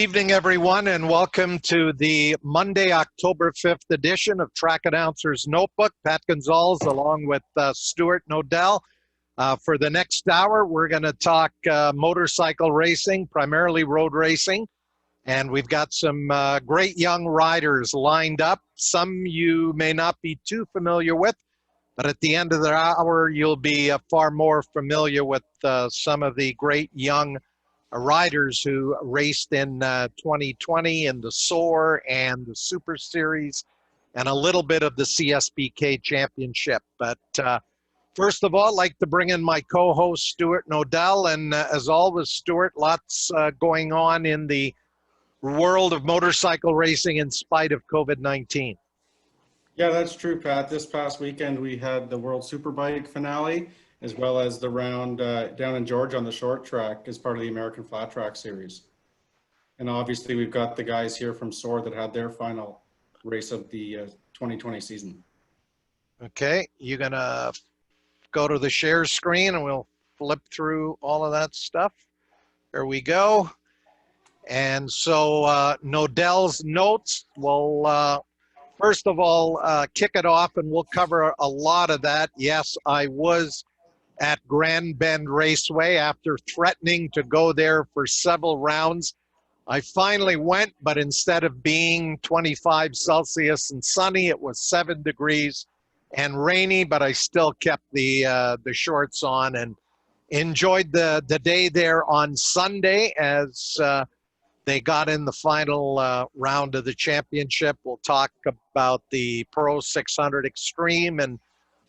Evening, everyone, and welcome to the Monday, October 5th edition of Track Announcer's Notebook. Pat Gonzalez along with Stuart Nodell. For the next hour, we're going to talk motorcycle racing, primarily road racing. And we've got some great young riders lined up. Some you may not be too familiar with, but at the end of the hour, you'll be far more familiar with some of the great young riders who raced in 2020 in the SOAR and the Super Series and a little bit of the CSBK Championship. But first of all, I'd like to bring in my co-host, Stuart Nodell. And as always, Stuart, lots going on in the world of motorcycle racing in spite of COVID-19. Yeah, that's true, Pat. This past weekend, we had the World Superbike finale, as well as the round down in Georgia on the short track as part of the American Flat Track Series. And obviously, we've got the guys here from SOAR that had their final race of the 2020 season. Okay, you're going to go to the share screen and we'll flip through all of that stuff. There we go. And so Nodell's notes will, first of all, kick it off, and we'll cover a lot of that. Yes, I was at Grand Bend Raceway after threatening to go there for several rounds. I finally went, but instead of being 25 Celsius and sunny, it was 7 degrees and rainy, but I still kept the shorts on and enjoyed the day there on Sunday as they got in the final round of the championship. We'll talk about the Pro 600 Extreme and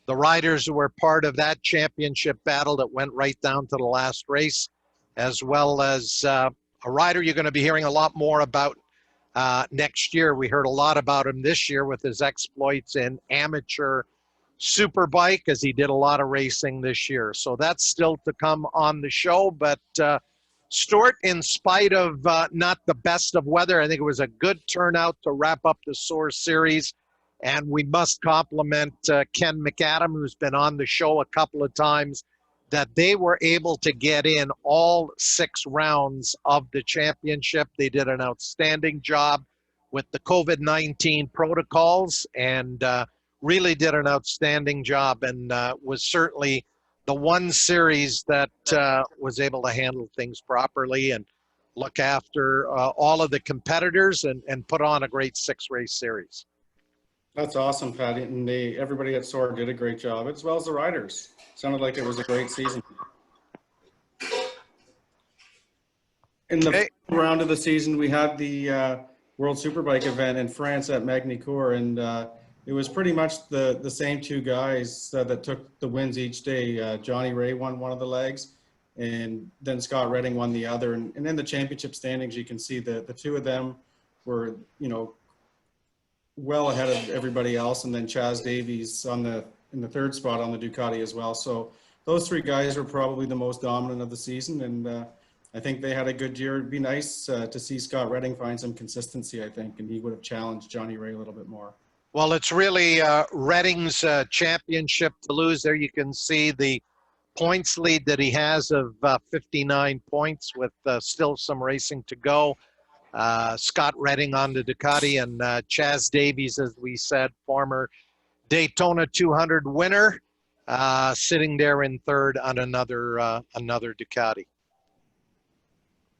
the riders who were part of that championship battle that went right down to the last race, as well as a rider you're going to be hearing a lot more about next year. We heard a lot about him this year with his exploits in amateur superbike, as he did a lot of racing this year. So that's still to come on the show. But Stuart, in spite of not the best of weather, I think it was a good turnout to wrap up the SOAR series. And we must compliment Ken McAdam, who's been on the show a couple of times, that they were able to get in all 6 rounds of the championship. They did an outstanding job with the COVID-19 protocols and really did an outstanding job, and was certainly the one series that was able to handle things properly and look after all of the competitors and put on a great 6-race series. That's awesome, Patty. And everybody at SOAR did a great job, as well as the riders. Sounded like it was a great season. In the round of the season, we had the World Superbike event in France at Magny-Cours, and it was pretty much the same 2 guys that took the wins each day. Johnny Ray won one of the legs, and then Scott Redding won the other. And in the championship standings, you can see the 2 of them were, well ahead of everybody else, and then Chaz Davies in the 3rd spot on the Ducati as well. So those 3 guys were probably the most dominant of the season, and I think they had a good year. It'd be nice to see Scott Redding find some consistency, I think, and he would have challenged Johnny Ray a little bit more. Well, it's really Redding's championship to lose. There you can see the points lead that he has of 59 points with still some racing to go. Scott Redding on the Ducati, and Chaz Davies, as we said, former Daytona 200 winner, sitting there in 3rd on another Ducati.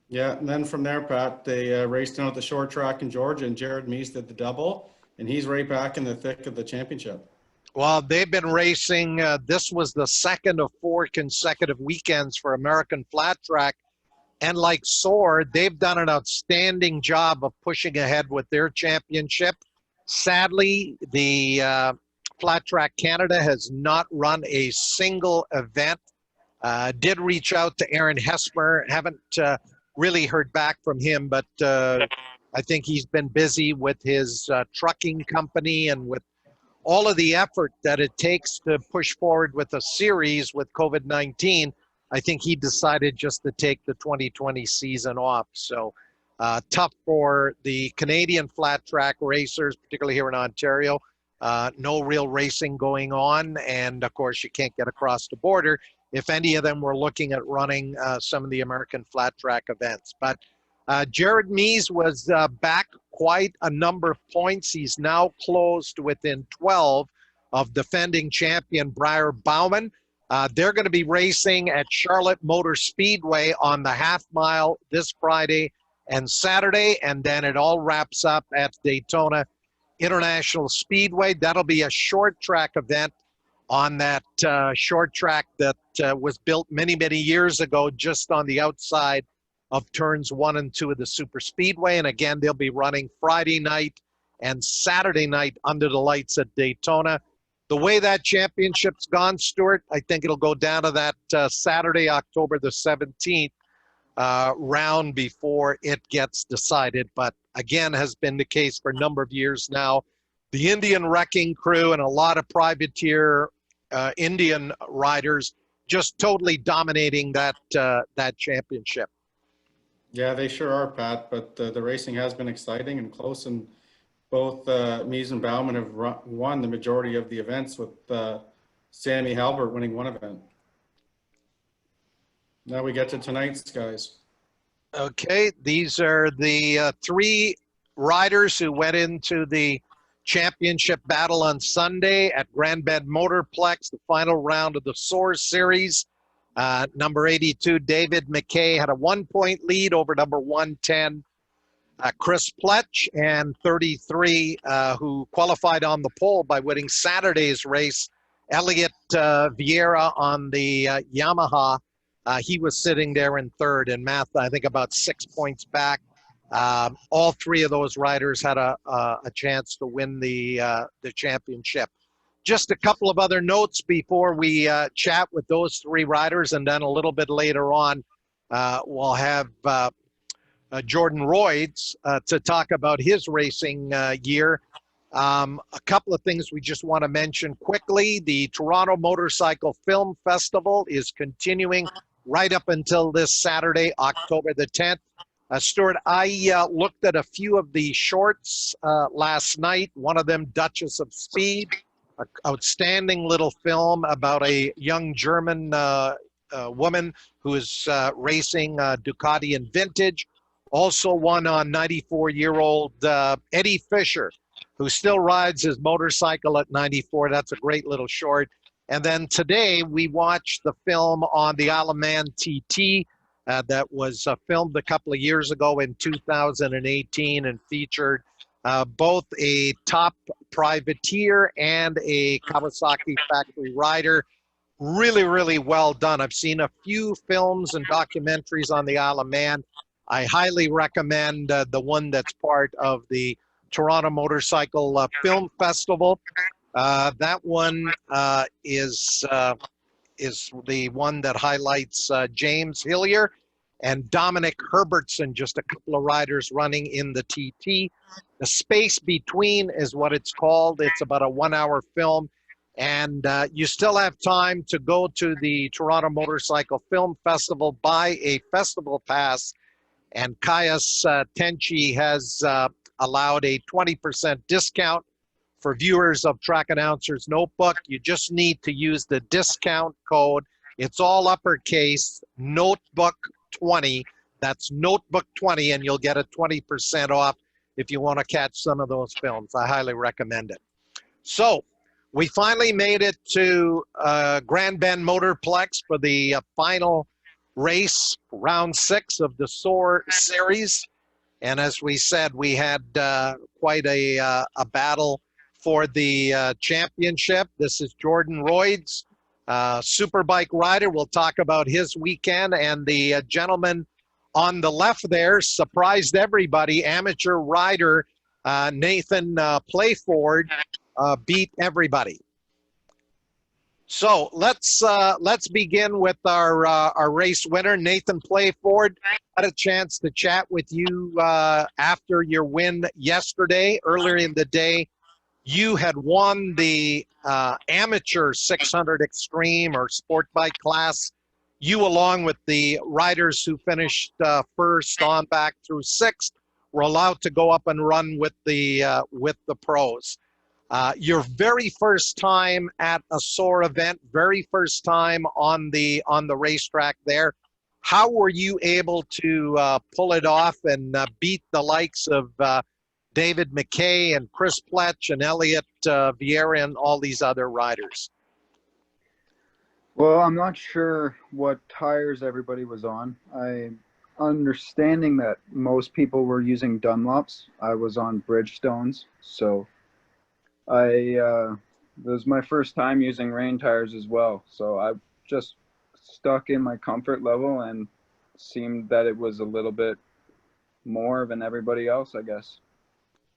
Yeah, and then from there, Pat, they raced down at the short track in Georgia, and Jared Meese did the double, and he's right back in the thick of the championship. Well, they've been racing. This was the 2nd of 4 consecutive weekends for American Flat Track. And like SOAR, they've done an outstanding job of pushing ahead with their championship. Sadly, the Flat Track Canada has not run a single event. Did reach out to Aaron Hesmer. Haven't really heard back from him, but I think he's been busy with his trucking company and with all of the effort that it takes to push forward with a series with COVID-19. I think he decided just to take the 2020 season off. So tough for the Canadian flat track racers, particularly here in Ontario. No real racing going on. And of course, you can't get across the border if any of them were looking at running some of the American flat track events. But Jared Mees was back quite a number of points. He's now closed within 12 of defending champion Briar Bauman. They're going to be racing at Charlotte Motor Speedway on the half mile this Friday and Saturday, and then it all wraps up at Daytona International Speedway. That'll be a short track event on that short track that was built many, many years ago just on the outside of turns 1 and 2 of the super speedway. And again, they'll be running Friday night and Saturday night under the lights at Daytona. The way that championship's gone, Stuart, I think it'll go down to that Saturday, October the 17th round before it gets decided. But again, has been the case for a number of years now. The Indian Wrecking Crew and a lot of privateer Indian riders just totally dominating that championship. Yeah, they sure are, Pat, but the racing has been exciting and close, and both Mees and Bauman have won the majority of the events, with Sammy Halbert winning one event. Now we get to tonight's guys. Okay, these are the 3 riders who went into the championship battle on Sunday at Grand Bend Motorplex, the final round of the SOAR series. Number 82, David McKay, had a 1-point lead over number 110, Chris Pletch, and 33, who qualified on the pole by winning Saturday's race, Elliot Vieira on the Yamaha. He was sitting there in third, and Math, I think, about 6 points back. All 3 of those riders had a chance to win the championship. Just a couple of other notes before we chat with those 3 riders, and then a little bit later on, we'll have Jordan Royds to talk about his racing year. A couple of things we just want to mention quickly. The Toronto Motorcycle Film Festival is continuing right up until this Saturday, October the 10th. Stuart, I looked at a few of the shorts last night. One of them, Duchess of Speed, an outstanding little film about a young German woman who is racing Ducati and Vintage. Also one on 94-year-old Eddie Fisher, who still rides his motorcycle at 94. That's a great little short. And then today we watched the film on the Isle of Man TT that was filmed a couple of years ago in 2018 and featured both a top privateer and a Kawasaki factory rider. Really, really well done. I've seen a few films and documentaries on the Isle of Man. I highly recommend the one that's part of the Toronto Motorcycle Film Festival. That one is the one that highlights James Hillier and Dominic Herbertson, just a couple of riders running in the TT. The Space Between is what it's called. It's about a 1-hour film. And you still have time to go to the Toronto Motorcycle Film Festival, buy a festival pass, and Caius Tenchi has allowed a 20% discount for viewers of Track Announcer's Notebook. You just need to use the discount code. It's all uppercase, Notebook 20. That's Notebook 20, and you'll get a 20% off if you want to catch some of those films. I highly recommend it. So we finally made it to Grand Bend Motorplex for the final race, round 6 of the SOAR series. And as we said, we had quite a battle for the championship. This is Jordan Royds, superbike rider. We'll talk about his weekend. And the gentleman on the left there surprised everybody. Amateur rider Nathan Playford beat everybody. So let's begin with our race winner, Nathan Playford. Had a chance to chat with you after your win yesterday. Earlier in the day, you had won the amateur 600 extreme or sport bike class. You, along with the riders who finished first on back through 6th, were allowed to go up and run with the pros. Your very first time at a SOAR event, very first time on the racetrack there. How were you able to pull it off and beat the likes of David McKay and Chris Pletch and Elliot Vieira and all these other riders? Well, I'm not sure what tires everybody was on. Understanding that most people were using Dunlops. I was on Bridgestones, so it was my first time using rain tires as well. So I just stuck in my comfort level and seemed that it was a little bit more than everybody else, I guess.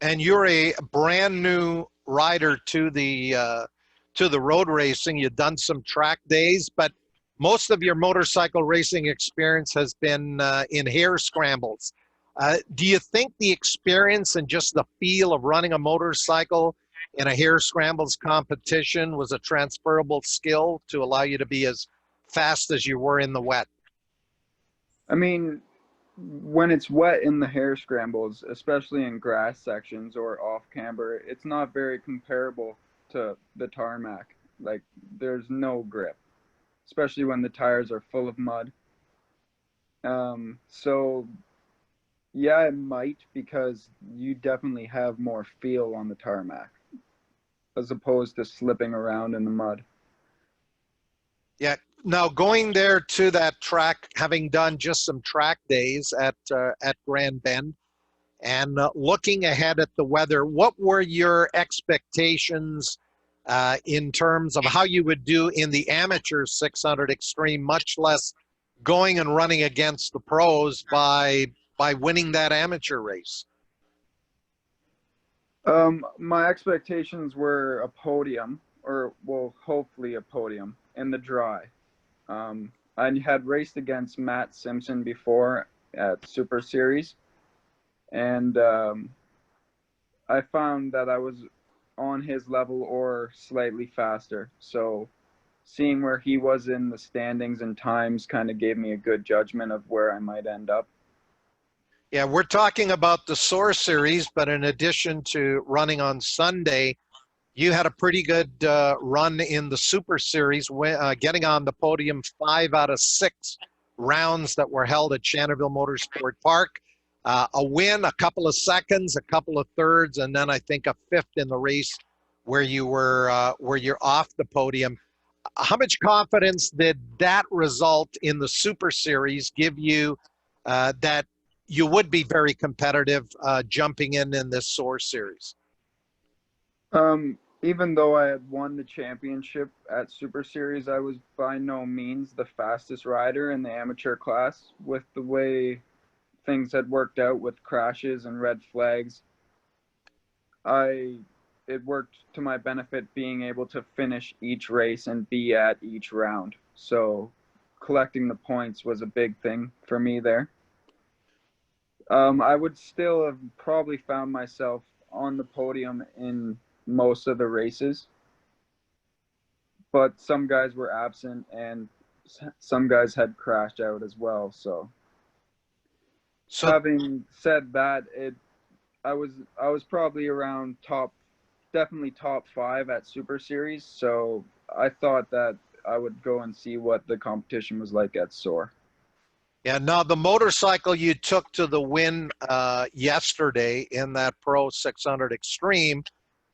And you're a brand new rider to the road racing. You've done some track days, but most of your motorcycle racing experience has been in hare scrambles. Do you think the experience and just the feel of running a motorcycle in a hare scrambles competition was a transferable skill to allow you to be as fast as you were in the wet? I mean, when it's wet in the hare scrambles, especially in grass sections or off camber, it's not very comparable to the tarmac. Like, there's no grip, especially when the tires are full of mud. So yeah, it might, because you definitely have more feel on the tarmac as opposed to slipping around in the mud. Yeah. Now going there to that track, having done just some track days at Grand Bend, and looking ahead at the weather, what were your expectations in terms of how you would do in the amateur 600 extreme, much less going and running against the pros by winning that amateur race? My expectations were a podium, or well, hopefully a podium in the dry. I had raced against Matt Simpson before at Super Series, and I found that I was on his level or slightly faster. So seeing where he was in the standings and times kind of gave me a good judgment of where I might end up. Yeah, we're talking about the SOAR series, but in addition to running on Sunday, you had a pretty good run in the Super Series, getting on the podium 5 out of 6 rounds that were held at Shannonville Motorsport Park. A win, a couple of seconds, a couple of thirds, and then I think a 5th in the race where you're off the podium. How much confidence did that result in the Super Series give you that you would be very competitive jumping in this SOAR series? Even though I had won the championship at Super Series, I was by no means the fastest rider in the amateur class. With the way things had worked out with crashes and red flags, it worked to my benefit being able to finish each race and be at each round. So collecting the points was a big thing for me there. I would still have probably found myself on the podium in most of the races, but some guys were absent and some guys had crashed out as well. So having said that, I was probably around definitely top 5 at Super Series. So I thought that I would go and see what the competition was like at SOAR. Yeah, now the motorcycle you took to the win yesterday in that Pro 600 Extreme,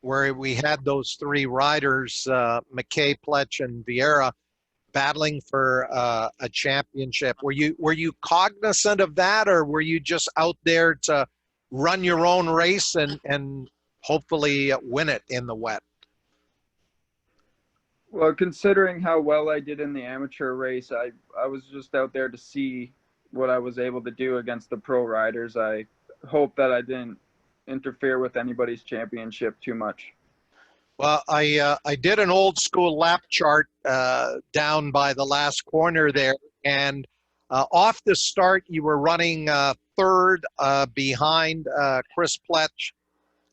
where we had those 3 riders, McKay, Pletch, and Vieira, battling for a championship. Were you cognizant of that, or were you just out there to run your own race and hopefully win it in the wet? Well, considering how well I did in the amateur race, I was just out there to see what I was able to do against the pro riders. I hope that I didn't interfere with anybody's championship too much. Well, I did an old school lap chart down by the last corner there, and off the start you were running 3rd behind Chris Pletch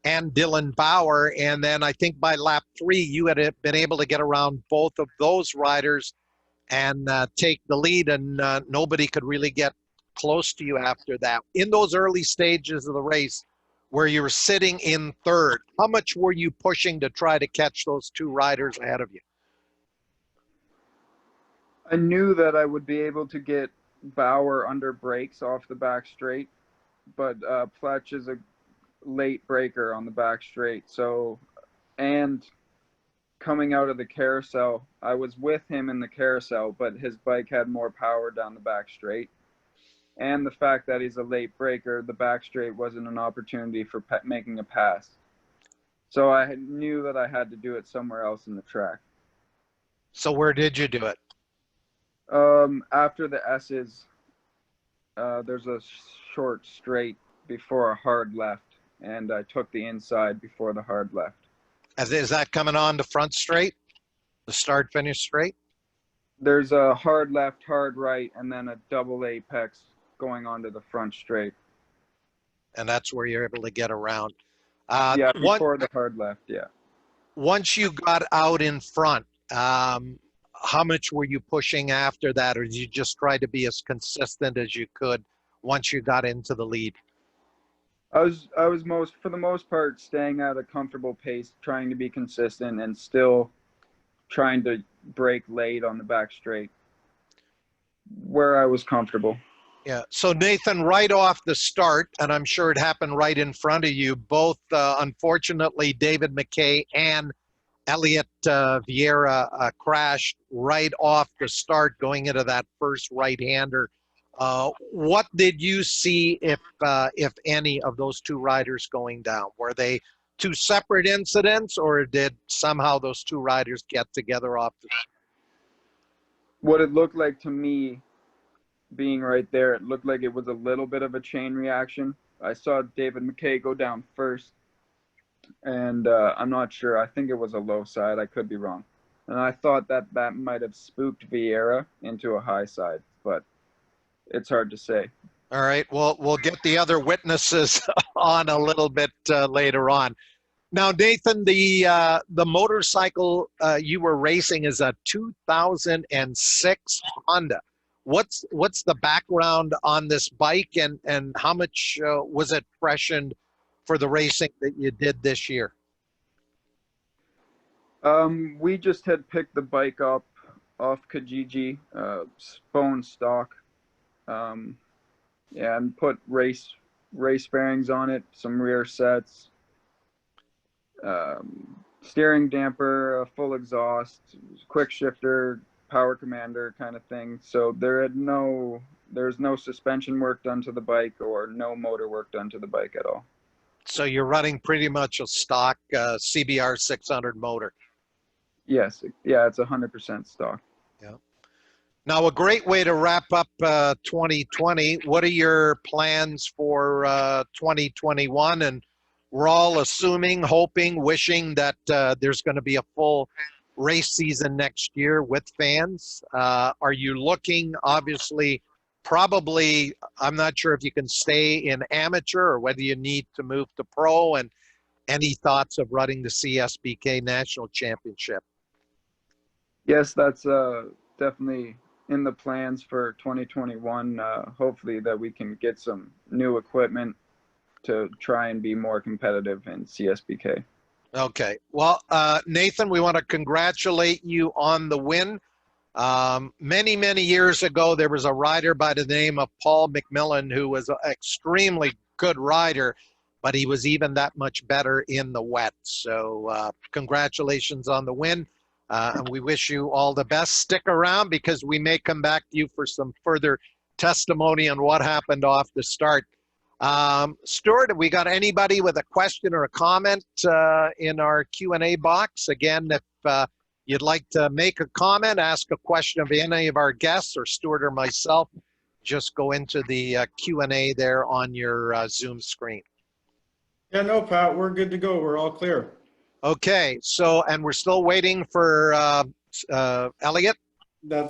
and Dylan Bauer, and then I think by lap 3 you had been able to get around both of those riders and take the lead, and nobody could really get close to you after that. In those early stages of the race where you were sitting in 3rd, how much were you pushing to try to catch those 2 riders ahead of you? I knew that I would be able to get Bauer under breaks off the back straight, but Pletch is a late breaker on the back straight. So, and coming out of the carousel, I was with him in the carousel, but his bike had more power down the back straight. And the fact that he's a late breaker, the back straight wasn't an opportunity for making a pass. So I knew that I had to do it somewhere else in the track. So where did you do it? After the S's, there's a short straight before a hard left, and I took the inside before the hard left. Is that coming on to front straight? The start finish straight? There's a hard left, hard right, and then a double apex going onto the front straight. And that's where you're able to get around. Yeah, before the hard left, yeah. Once you got out in front, how much were you pushing after that, or did you just try to be as consistent as you could once you got into the lead? I was for the most part staying at a comfortable pace, trying to be consistent and still trying to break late on the back straight where I was comfortable. Yeah. So Nathan, right off the start, and I'm sure it happened right in front of you, both unfortunately David McKay and Elliot Vieira crashed right off the start going into that first right-hander. What did you see, if any, of those two riders going down? Were they two separate incidents, or did somehow those two riders get together off the start? What it looked like to me, being right there, it looked like it was a little bit of a chain reaction. I saw David McKay go down first, and I'm not sure. I think it was a low side. I could be wrong. And I thought that that might have spooked Vieira into a high side, but it's hard to say. All right. Well, we'll get the other witnesses on a little bit later on. Now, Nathan, the motorcycle you were racing is a 2006 Honda. What's the background on this bike, and how much was it freshened for the racing that you did this year? We just had picked the bike up off Kijiji, bone stock. Yeah, and put race bearings on it, some rear sets, steering damper, a full exhaust, quick shifter, power commander kind of thing. So there's no suspension work done to the bike or no motor work done to the bike at all. So you're running pretty much a stock CBR 600 motor. Yes, yeah, it's 100% stock. Yeah. Now, a great way to wrap up 2020. What are your plans for 2021? And we're all assuming, hoping, wishing that there's going to be a full race season next year with fans. Are you looking, obviously, probably, I'm not sure if you can stay in amateur or whether you need to move to pro, and any thoughts of running the CSBK National Championship? Yes, that's definitely in the plans for 2021. Hopefully that we can get some new equipment to try and be more competitive in CSBK. Okay. Well, Nathan, we want to congratulate you on the win. Many years ago, there was a rider by the name of Paul McMillan who was an extremely good rider, but he was even that much better in the wet. So congratulations on the win. And we wish you all the best. Stick around because we may come back to you for some further testimony on what happened off the start. Stuart, have we got anybody with a question or a comment in our Q&A box? Again, if you'd like to make a comment, ask a question of any of our guests or Stuart or myself, just go into the Q&A there on your Zoom screen. Yeah, no, Pat, we're good to go. We're all clear. Okay, so, and we're still waiting for Elliot?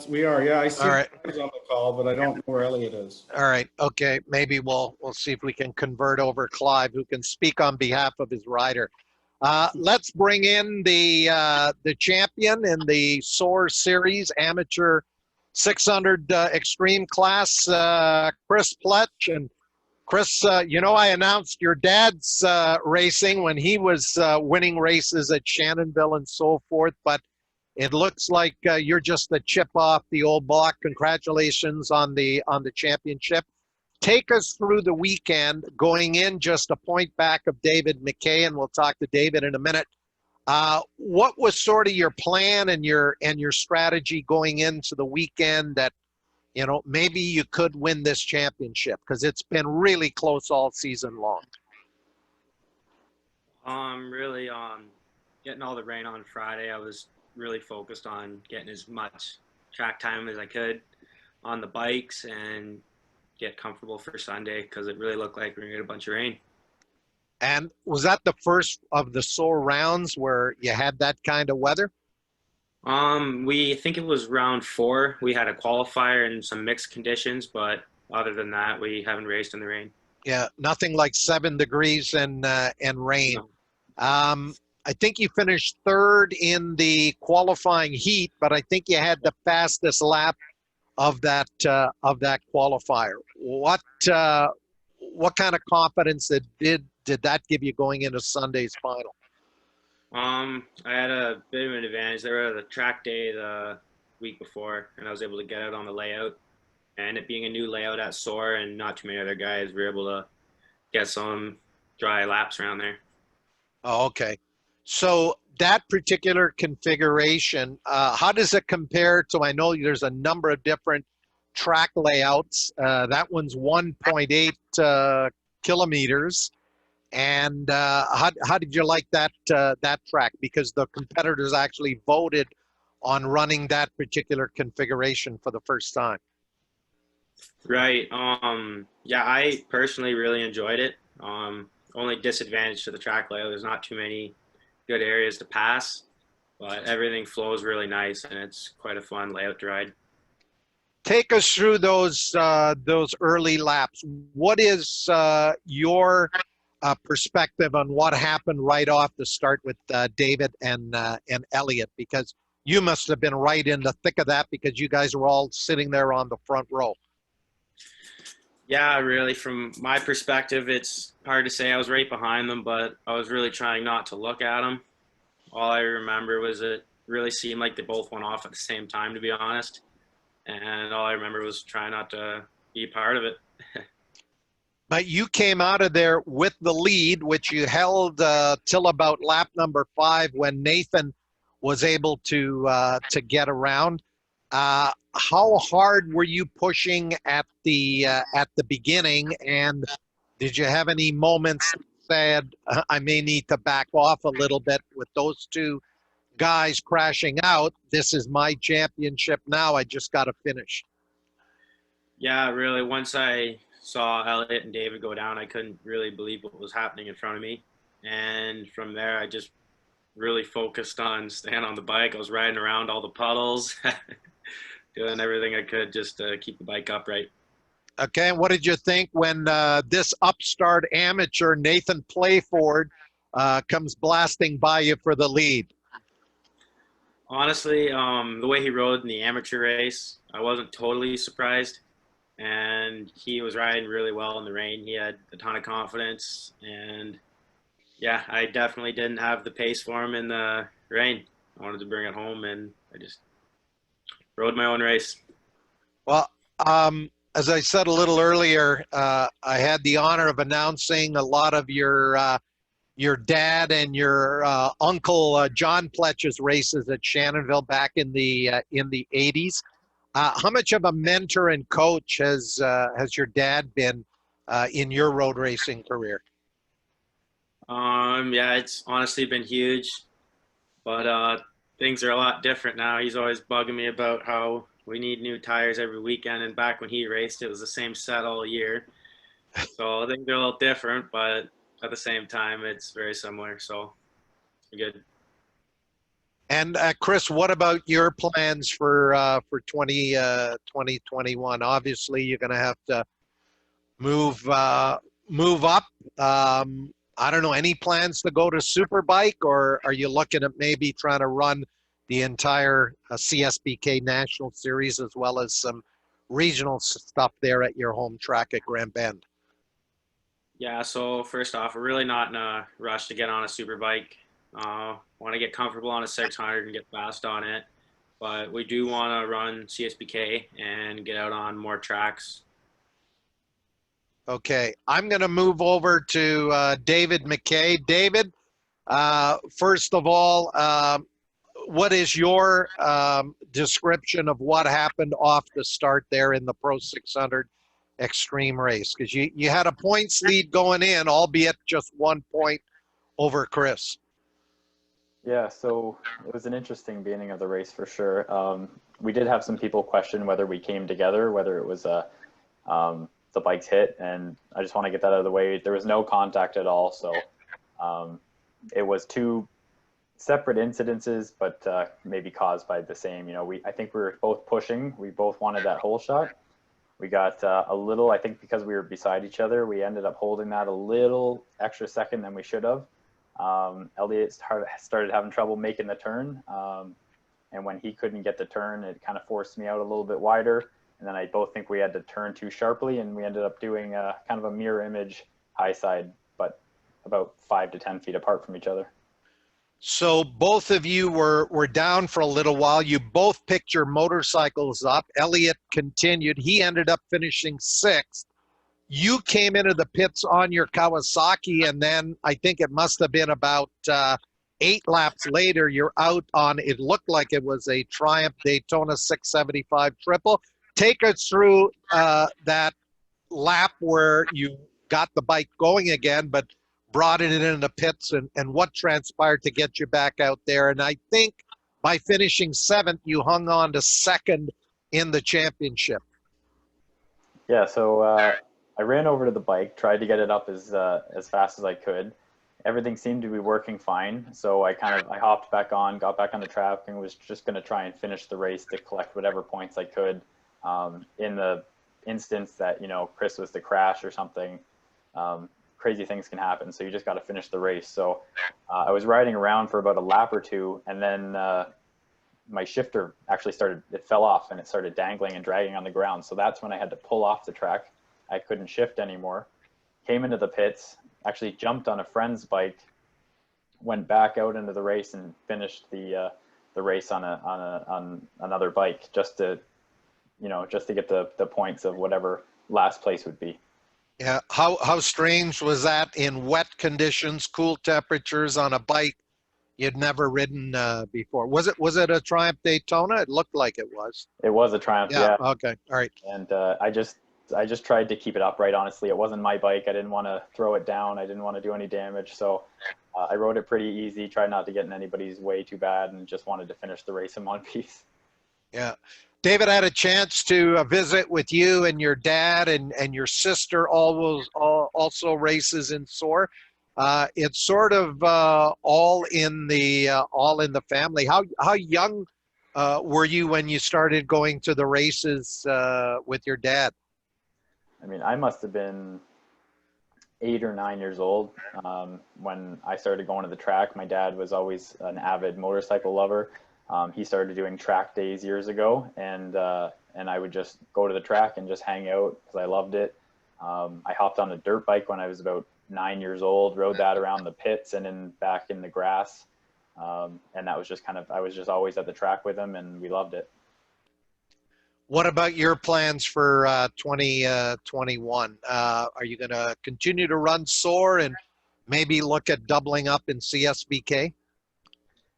We are, yeah. I see All right. he's on the call, but I don't know where Elliot is. All right, okay, maybe we'll see if we can convert over Clive, who can speak on behalf of his rider. Let's bring in the champion in the SOAR Series Amateur 600 Extreme class, Chris Pletch. And Chris, you know, I announced your dad's racing when he was winning races at Shannonville and so forth, but It looks like you're just the chip off the old block. Congratulations on the championship. Take us through the weekend, going in just a point back of David McKay, and we'll talk to David in a minute. What was sort of your plan and your strategy going into the weekend that, you know, maybe you could win this championship, because it's been really close all season long? Really, getting all the rain on Friday, I was really focused on getting as much track time as I could on the bikes and get comfortable for Sunday, because it really looked like we were going to get a bunch of rain. And was that the first of the SOAR rounds where you had that kind of weather? We think it was round 4. We had a qualifier and some mixed conditions, but other than that, we haven't raced in the rain. Yeah, nothing like 7 degrees and rain. No. I think you finished 3rd in the qualifying heat, but I think you had the fastest lap of that qualifier. What kind of confidence did that give you going into Sunday's final? I had a bit of an advantage. There was a track day the week before, and I was able to get out on the layout. And it being a new layout at SOAR and not too many other guys, we were able to get some dry laps around there. Oh, okay. So that particular configuration, how does it compare to, I know there's a number of different track layouts. That one's 1.8 kilometers. And how did you like that track? Because the competitors actually voted on running that particular configuration for the first time. Right. Yeah, I personally really enjoyed it. Only disadvantage to the track layout, there's not too many good areas to pass, but everything flows really nice, and it's quite a fun layout to ride. Take us through those early laps. What is your perspective on what happened right off the start with David and Elliot? Because you must have been right in the thick of that, because you guys were all sitting there on the front row. Yeah, really, from my perspective, it's hard to say. I was right behind them, but I was really trying not to look at them. All I remember was it really seemed like they both went off at the same time, to be honest. And all I remember was trying not to be part of it. But you came out of there with the lead, which you held till about lap number 5 when Nathan was able to get around. How hard were you pushing at the beginning, and did you have any moments that said, I may need to back off a little bit with those two guys crashing out? This is my championship now. I just got to finish. Yeah, really. Once I saw Elliot and David go down, I couldn't really believe what was happening in front of me. And from there, I just really focused on staying on the bike. I was riding around all the puddles, doing everything I could just to keep the bike upright. Okay, and what did you think when this upstart amateur, Nathan Playford, comes blasting by you for the lead? Honestly, the way he rode in the amateur race, I wasn't totally surprised. And he was riding really well in the rain. He had a ton of confidence. And yeah, I definitely didn't have the pace for him in the rain. I wanted to bring it home, and I just rode my own race. Well, as I said a little earlier, I had the honor of announcing a lot of your dad and your uncle John Pletch's races at Shannonville back in the 80s. How much of a mentor and coach has your dad been in your road racing career? Yeah, it's honestly been huge, but things are a lot different now. He's always bugging me about how we need new tires every weekend, and back when he raced, it was the same set all year. So I think they're a little different, but at the same time, it's very similar. So good. And Chris, what about your plans for 2021? Obviously, you're going to have to move up. I don't know, any plans to go to Superbike, or are you looking at maybe trying to run the entire CSBK National Series as well as some regional stuff there at your home track at Grand Bend? Yeah, so first off, we're really not in a rush to get on a Superbike. Want to get comfortable on a 600 and get fast on it. But we do want to run CSBK and get out on more tracks. Okay, I'm going to move over to David McKay. David, first of all, what is your description of what happened off the start there in the Pro 600 Extreme race? Because you had a points lead going in, albeit just 1 point over Chris. Yeah, so it was an interesting beginning of the race for sure. We did have some people question whether we came together, whether it was the bikes hit, and I just want to get that out of the way. There was no contact at all, so it was two separate incidences, but maybe caused by the same. You know, I think we were both pushing. We both wanted that hole shot. We got a little, I think because we were beside each other, we ended up holding that a little extra second than we should have. Elliot started having trouble making the turn. And when he couldn't get the turn, it kind of forced me out a little bit wider. And then I both think we had to turn too sharply, and we ended up doing kind of a mirror image high side, but about 5 to 10 feet apart from each other. So both of you were down for a little while. You both picked your motorcycles up. Elliot continued. He ended up finishing 6th. You came into the pits on your Kawasaki, and then I think it must have been about 8 laps later, you're out on, it looked like it was a Triumph Daytona 675 triple. Take us through that lap where you got the bike going again, but brought it in the pits, and what transpired to get you back out there. And I think by finishing 7th, you hung on to 2nd in the championship. Yeah, so I ran over to the bike, tried to get it up as fast as I could. Everything seemed to be working fine, so I hopped back on, got back on the track, and was just going to try and finish the race to collect whatever points I could. In the instance that, you know, Chris was to crash or something, crazy things can happen, so you just got to finish the race. So I was riding around for about a lap or two, and then my shifter actually it fell off, and it started dangling and dragging on the ground. So that's when I had to pull off the track. I couldn't shift anymore. Came into the pits, actually jumped on a friend's bike, went back out into the race, and finished the race on another bike, just to get the points of whatever last place would be. Yeah, how strange was that in wet conditions, cool temperatures on a bike you'd never ridden before? Was it a Triumph Daytona? It looked like it was. It was a Triumph, yeah. Okay, all right. And I just tried to keep it upright, honestly. It wasn't my bike. I didn't want to throw it down. I didn't want to do any damage. So I rode it pretty easy, tried not to get in anybody's way too bad, and just wanted to finish the race in one piece. Yeah. David, I had a chance to visit with you and your dad, and your sister also races in SOAR. It's sort of all in the family. How young were you when you started going to the races with your dad? I mean, I must have been 8 or 9 years old when I started going to the track. My dad was always an avid motorcycle lover. He started doing track days years ago, and I would just go to the track and just hang out because I loved it. I hopped on a dirt bike when I was about 9 years old, rode that around the pits and back in the grass. And that was just I was just always at the track with him, and we loved it. What about your plans for 2021? Are you going to continue to run SOAR and maybe look at doubling up in CSBK?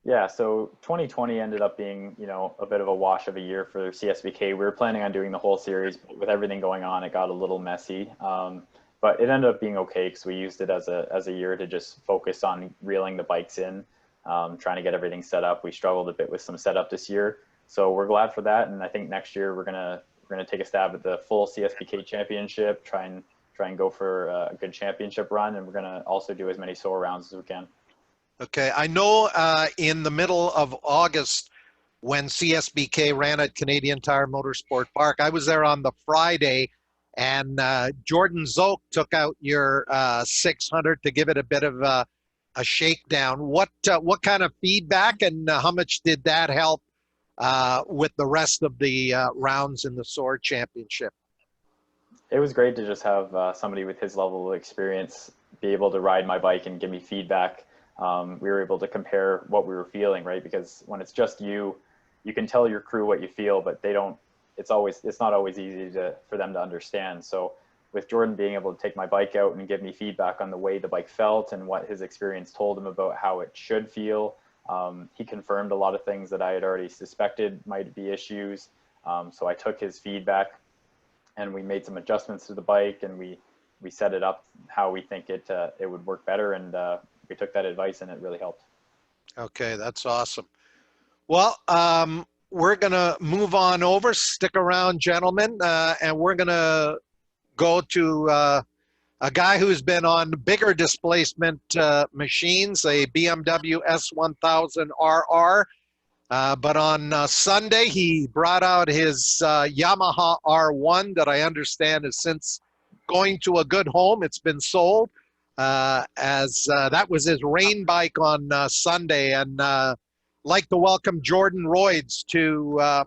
Yeah, so 2020 ended up being, a bit of a wash of a year for CSBK. We were planning on doing the whole series, but with everything going on, it got a little messy. But it ended up being okay because we used it as a year to just focus on reeling the bikes in, trying to get everything set up. We struggled a bit with some setup this year, so we're glad for that. And I think next year we're gonna take a stab at the full CSBK championship, try and go for a good championship run, and we're gonna also do as many SOAR rounds as we can. Okay, I know in the middle of August when CSBK ran at Canadian Tire Motorsport Park, I was there on the Friday, and Jordan Zoke took out your 600 to give it a bit of a shakedown. What kind of feedback and how much did that help with the rest of the rounds in the SOAR Championship? It was great to just have somebody with his level of experience be able to ride my bike and give me feedback. we were able to compare what we were feeling, right? Because when it's just you, you can tell your crew what you feel, but they don't, it's not always easy for them to understand. So with Jordan being able to take my bike out and give me feedback on the way the bike felt and what his experience told him about how it should feel, he confirmed a lot of things that I had already suspected might be issues. So I took his feedback and we made some adjustments to the bike, and we set it up how we think it would work better. And we took that advice and it really helped. Okay, that's awesome. Well, we're going to move on over. Stick around, gentlemen, and we're going to go to a guy who's been on bigger displacement machines, a BMW S1000RR. But on Sunday, he brought out his Yamaha R1 that I understand is since going to a good home. It's been sold as that was his rain bike on Sunday. And like to welcome Jordan Royds to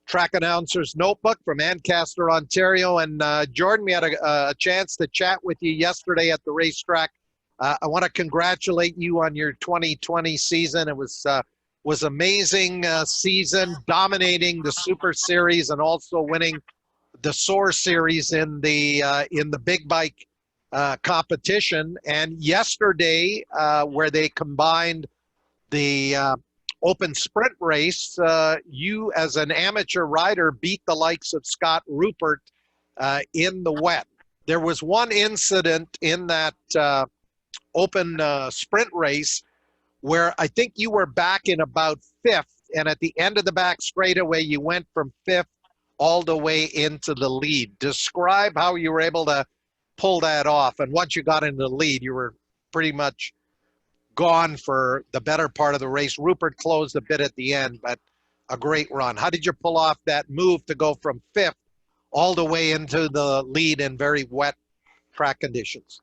Track Announcer's Notebook from Ancaster, Ontario. And Jordan, we had a chance to chat with you yesterday at the racetrack. I want to congratulate you on your 2020 season. It was amazing season, dominating the Super Series and also winning the SOAR Series in the big bike competition. And yesterday, where they combined the open sprint race, you as an amateur rider beat the likes of Scott Rupert in the wet. There was one incident in that open sprint race where I think you were back in about fifth, and at the end of the back straightaway, you went from fifth all the way into the lead. Describe how you were able to pull that off. And once you got into the lead, you were pretty much gone for the better part of the race. Rupert closed a bit at the end, but a great run. How did you pull off that move to go from fifth all the way into the lead in very wet track conditions?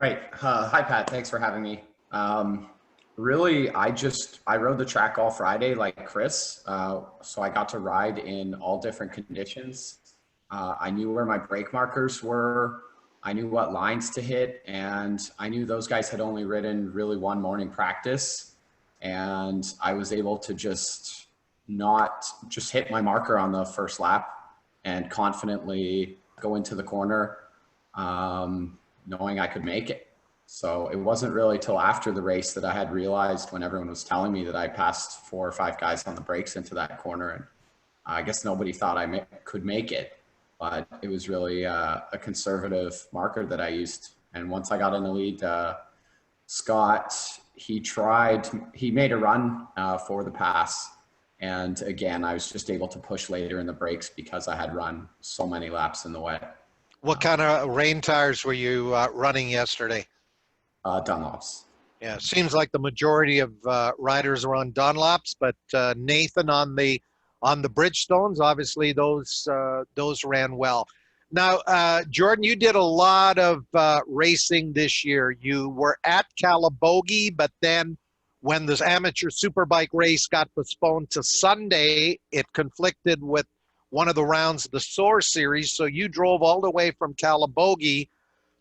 Right. Hi, Pat. Thanks for having me. Really, I rode the track all Friday like Chris. So I got to ride in all different conditions. I knew where my brake markers were. I knew what lines to hit, and I knew those guys had only ridden really one morning practice, and I was able to just hit my marker on the first lap and confidently go into the corner, knowing I could make it. So it wasn't really till after the race that I had realized, when everyone was telling me, that I passed 4 or 5 guys on the brakes into that corner, and I guess nobody thought I could make it. But it was really a conservative marker that I used. And once I got in the lead, Scott, he made a run for the pass. And again, I was just able to push later in the brakes because I had run so many laps in the wet. What kind of rain tires were you running yesterday? Dunlops. Yeah, seems like the majority of riders are on Dunlops, but Nathan on the Bridgestones, obviously those ran well. Now, Jordan, you did a lot of racing this year. You were at Calabogie, but then when this amateur superbike race got postponed to Sunday, it conflicted with one of the rounds of the SOAR series. So you drove all the way from Calabogie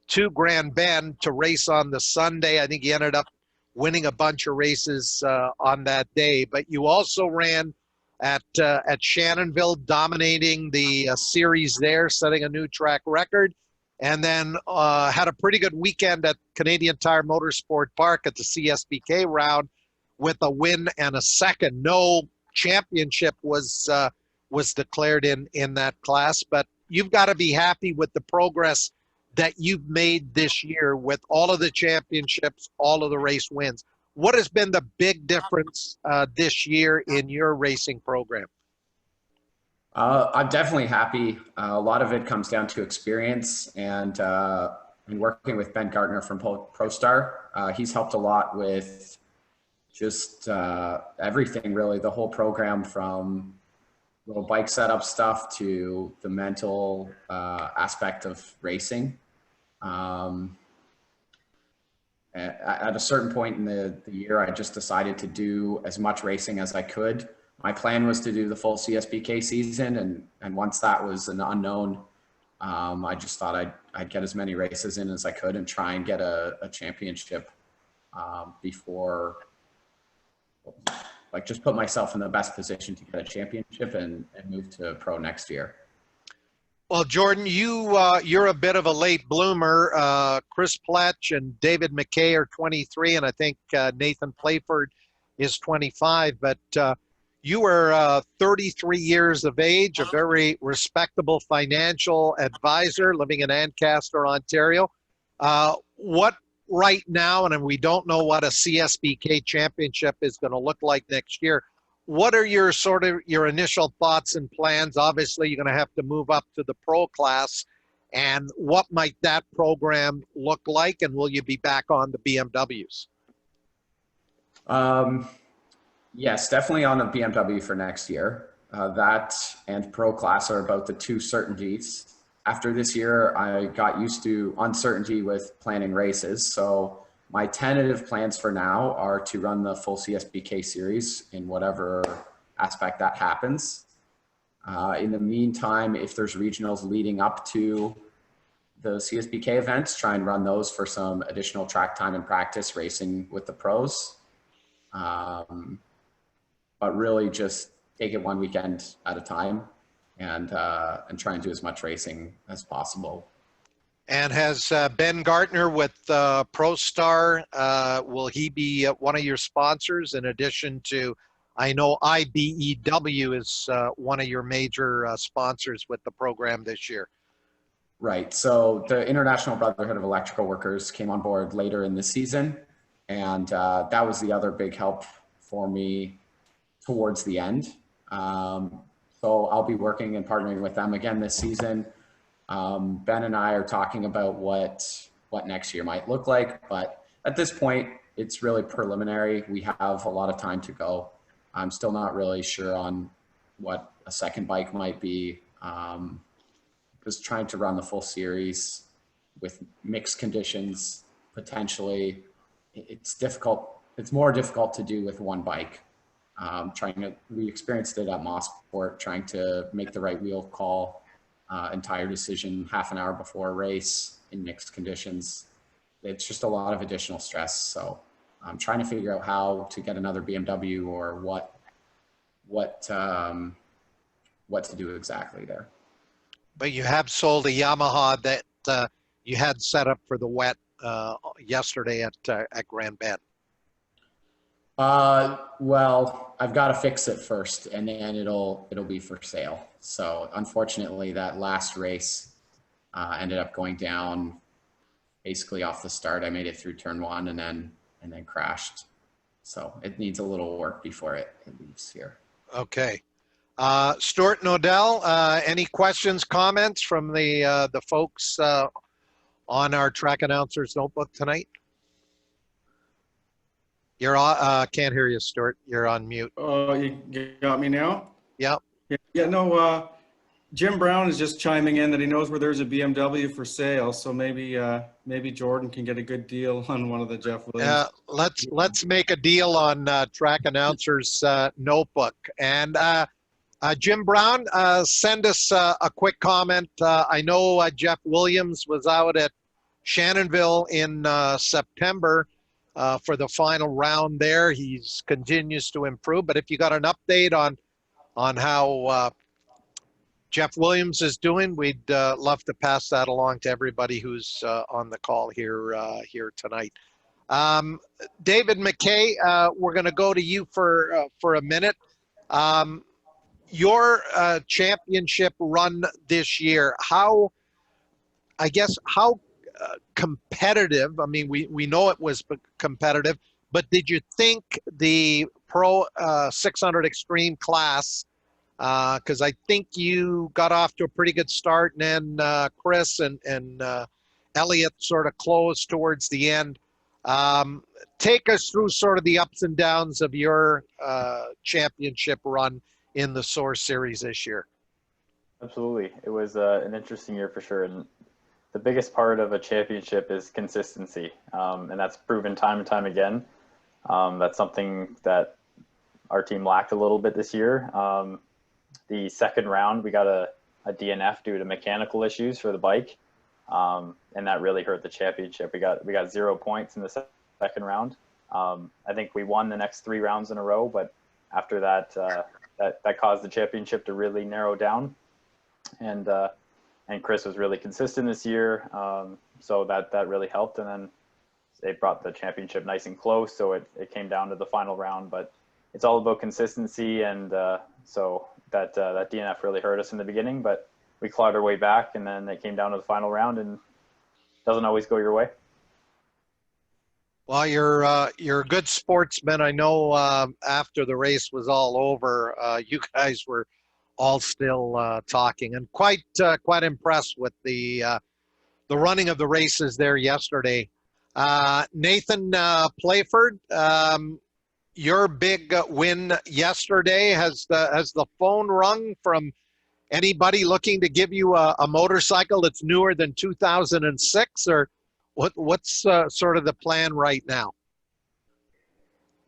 to Grand Bend to race on the Sunday. I think you ended up winning a bunch of races on that day, but you also ran at Shannonville, dominating the series there, setting a new track record, and then had a pretty good weekend at Canadian Tire Motorsport Park at the CSBK round with a win and a second. No championship was declared in that class, but you've got to be happy with the progress that you've made this year with all of the championships, all of the race wins. What has been the big difference this year in your racing program? I'm definitely happy. A lot of it comes down to experience and working with Ben Gardner from ProStar. He's helped a lot with just everything, really, the whole program, from little bike setup stuff to the mental aspect of racing. At a certain point in the year, I just decided to do as much racing as I could. My plan was to do the full CSBK season, and once that was an unknown, I just thought I'd get as many races in as I could and try and get a championship. before, like, just put myself in the best position to get a championship and move to pro next year. Well, Jordan, you're a bit of a late bloomer. Chris Pletch and David McKay are 23, and I think Nathan Playford is 25. But you were 33 years of age, a very respectable financial advisor living in Ancaster, Ontario. What right now, and we don't know what a CSBK championship is going to look like next year, what are your initial thoughts and plans? Obviously, you're going to have to move up to the pro class, and what might that program look like? And will you be back on the BMWs? Yes, definitely on a BMW for next year. That and pro class are about the two certainties. After this year, I got used to uncertainty with planning races. So my tentative plans for now are to run the full CSBK series in whatever aspect that happens. In the meantime, if there's regionals leading up to the CSBK events, try and run those for some additional track time and practice racing with the pros. But really just take it one weekend at a time and try and do as much racing as possible. And has Ben Gartner with ProStar, will he be one of your sponsors in addition to, I know IBEW is one of your major sponsors with the program this year? Right. So the International Brotherhood of Electrical Workers came on board later in the season. And that was the other big help for me towards the end. So I'll be working and partnering with them again this season. Ben and I are talking about what next year might look like, but at this point, it's really preliminary. We have a lot of time to go. I'm still not really sure on what a second bike might be. Just trying to run the full series with mixed conditions, potentially. It's difficult. It's more difficult to do with one bike. We experienced it at Mossport, trying to make the right wheel call, entire decision half an hour before a race in mixed conditions. It's just a lot of additional stress. So I'm trying to figure out how to get another BMW or what to do exactly there. But you have sold a Yamaha that you had set up for the wet yesterday at Grand Bend. Well, I've got to fix it first, and then it'll be for sale. So unfortunately, that last race ended up going down basically off the start. I made it through turn one and then crashed. So it needs a little work before it leaves here. Okay. Stuart Nodell, any questions, comments from the folks on our track announcers notebook tonight? You're on, can't hear you, Stuart. You're on mute. Oh, you got me now? Yep. Yeah, no, Jim Brown is just chiming in that he knows where there's a BMW for sale. So maybe Jordan can get a good deal on one of the Jeff Williams. Let's make a deal on track announcers notebook. And Jim Brown, send us a quick comment. I know Jeff Williams was out at Shannonville in September for the final round there. He continues to improve. But if you got an update on how Jeff Williams is doing, we'd love to pass that along to everybody who's on the call here tonight. David McKay, we're going to go to you for a minute. Your championship run this year, how competitive, I mean, we know it was competitive, but did you think the Pro 600 Extreme class, because I think you got off to a pretty good start, and then Chris and Elliot sort of closed towards the end. Take us through sort of the ups and downs of your championship run in the SOAR series this year. Absolutely. It was an interesting year for sure. And the biggest part of a championship is consistency. And that's proven time and time again. That's something that our team lacked a little bit this year. The second round, we got a DNF due to mechanical issues for the bike. And that really hurt the championship. We got 0 points in the second round. I think we won the next 3 rounds in a row, but after that, that caused the championship to really narrow down. And Chris was really consistent this year, so that really helped. And then they brought the championship nice and close, so it came down to the final round. But it's all about consistency, and so that DNF really hurt us in the beginning, but we clawed our way back, and then it came down to the final round, and it doesn't always go your way. Well, you're a good sportsman. I know after the race was all over, you guys were all still talking, and quite impressed with the running of the races there yesterday. Nathan Playford, your big win yesterday. Has the phone rung from anybody looking to give you a motorcycle that's newer than 2006, or what's sort of the plan right now?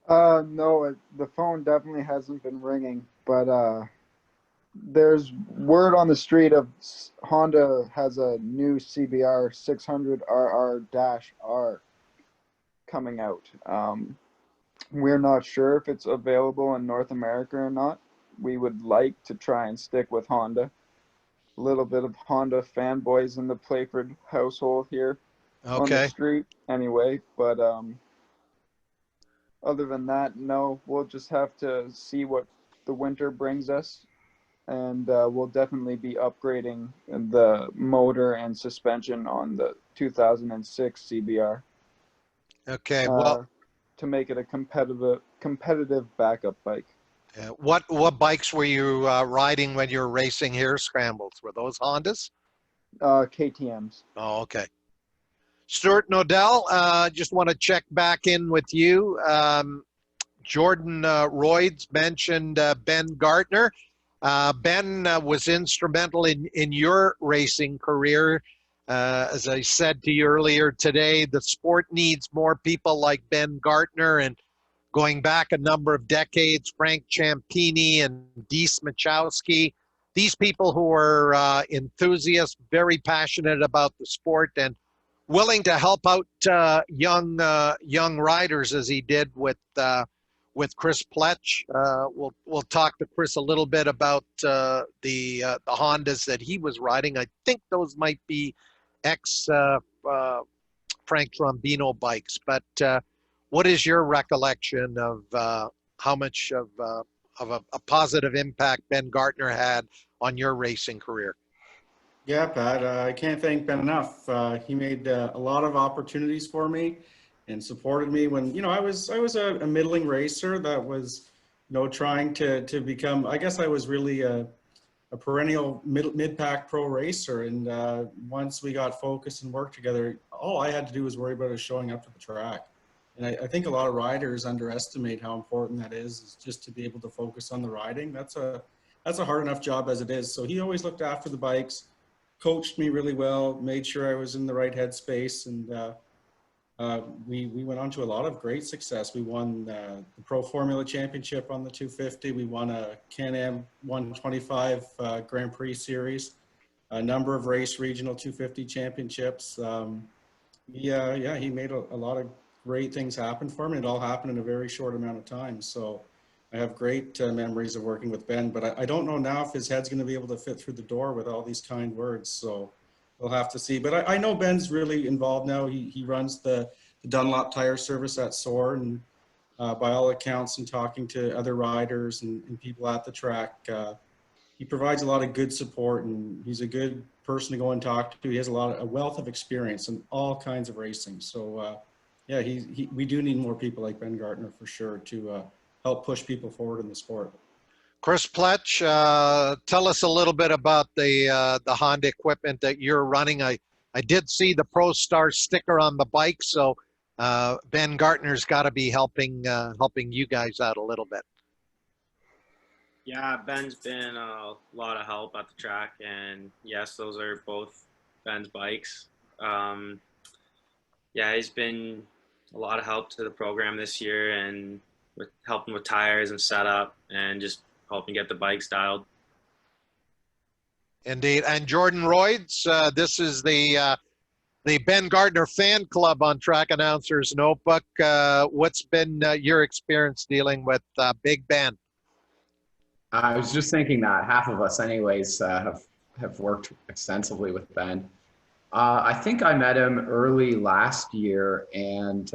No, the phone definitely hasn't been ringing, but there's word on the street of Honda has a new CBR 600 RR-R coming out. We're not sure if it's available in North America or not. We would like to try and stick with Honda. A little bit of Honda fanboys in the Playford household here on the street anyway, but other than that, no, we'll just have to see what the winter brings us, and we'll definitely be upgrading the motor and suspension on the 2006 CBR. Okay, well, to make it a competitive backup bike. What bikes were you riding when you were racing here, Scrambles? Were those Hondas? KTMs. Oh, okay. Stuart Nodell, just want to check back in with you. Jordan Royds mentioned Ben Gartner. Ben was instrumental in your racing career. As I said to you earlier today, the sport needs more people like Ben Gartner, and going back a number of decades, Frank Ciampini and Dees Machowski, these people who are enthusiasts, very passionate about the sport, and willing to help out young riders as he did with Chris Pletch. We'll talk to Chris a little bit about the Hondas that he was riding. I think those might be ex Frank Trombino bikes, but what is your recollection of how much of a positive impact Ben Gartner had on your racing career? Yeah, Pat, I can't thank Ben enough. He made a lot of opportunities for me and supported me when, I was a middling racer that was, trying to become, I guess I was really a perennial mid-pack pro racer. And once we got focused and worked together, all I had to do was worry about is showing up to the track. And I think a lot of riders underestimate how important that is just to be able to focus on the riding. That's a hard enough job as it is. So he always looked after the bikes, coached me really well, made sure I was in the right headspace, and we went on to a lot of great success. We won the Pro Formula Championship on the 250. We won a Can-Am 125 Grand Prix Series, a number of race regional 250 championships. He made a lot of great things happen for me. It all happened in a very short amount of time. So I have great memories of working with Ben, but I don't know now if his head's going to be able to fit through the door with all these kind words. So we'll have to see. But I know Ben's really involved now. He runs the Dunlop tire service at SOAR, and by all accounts and talking to other riders and people at the track, he provides a lot of good support, and he's a good person to go and talk to. He has a wealth of experience in all kinds of racing. So we do need more people like Ben Gartner for sure to help push people forward in the sport. Chris Pletch, tell us a little bit about the Honda equipment that you're running. I did see the Pro Star sticker on the bike, so Ben Gartner's got to be helping you guys out a little bit. Yeah, Ben's been a lot of help at the track, and yes, those are both Ben's bikes. He's been a lot of help to the program this year, and with helping with tires and setup, and just helping get the bikes dialed. Indeed. And Jordan Royds, this is the the Ben Gardner Fan Club on Track Announcer's Notebook. What's been your experience dealing with Big Ben? I was just thinking that half of us, anyways, have worked extensively with Ben. I think I met him early last year, and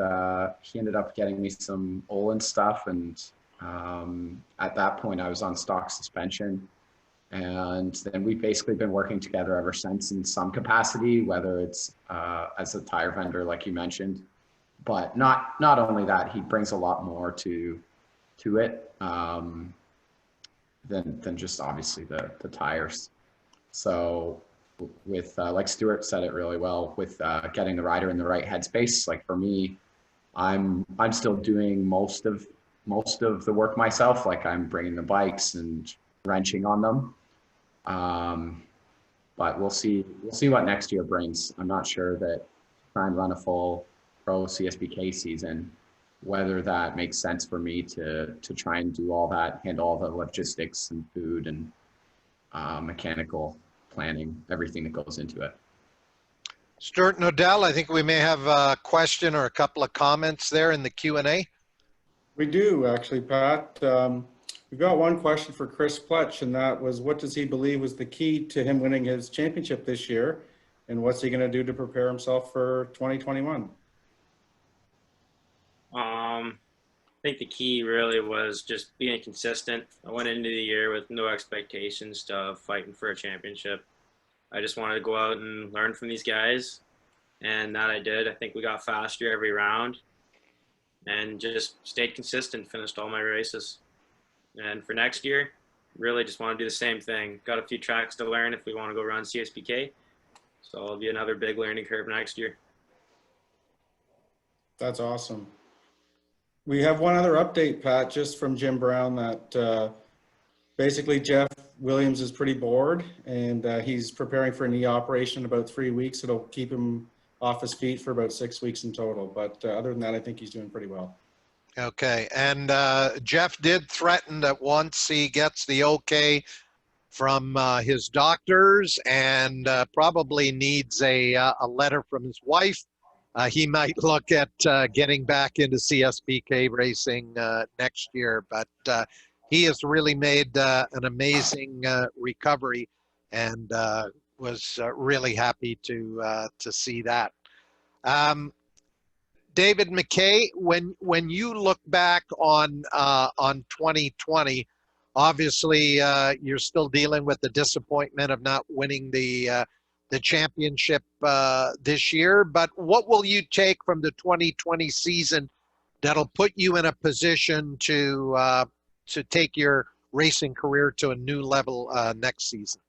he ended up getting me some Olin stuff. And at that point, I was on stock suspension. And then we've basically been working together ever since in some capacity, whether it's as a tire vendor, like you mentioned, but not only that, he brings a lot more to it than just obviously the tires. So with like Stuart said it really well, with getting the rider in the right headspace. Like for me, I'm still doing most of the work myself. Like I'm bringing the bikes and wrenching on them. But we'll see what next year brings. I'm not sure that try and run a full pro CSBK season, whether that makes sense for me to try and do all that, handle all the logistics and food and mechanical planning, everything that goes into it. Stuart and Odell, I think we may have a question or a couple of comments there in the Q&A. We do actually, Pat. We've got one question for Chris Pletch, and that was, what does he believe was the key to him winning his championship this year? And what's he going to do to prepare himself for 2021? I think the key really was just being consistent. I went into the year with no expectations of fighting for a championship. I just wanted to go out and learn from these guys, and that I did. I think we got faster every round and just stayed consistent, finished all my races. And for next year, really just want to do the same thing. Got a few tracks to learn if we want to go run CSBK. So it'll be another big learning curve next year. That's awesome. We have one other update, Pat, just from Jim Brown, that basically Jeff Williams is pretty bored, and he's preparing for a knee operation in about 3 weeks. It'll keep him off his feet for about 6 weeks in total. But other than that, I think he's doing pretty well. Okay, and Jeff did threaten that once he gets the okay from his doctors and probably needs a letter from his wife, he might look at getting back into CSBK racing next year. But he has really made an amazing recovery, and was really happy to see that. David McKay, when you look back on 2020, obviously you're still dealing with the disappointment of not winning the championship this year. But what will you take from the 2020 season that'll put you in a position to take your racing career to a new level next season?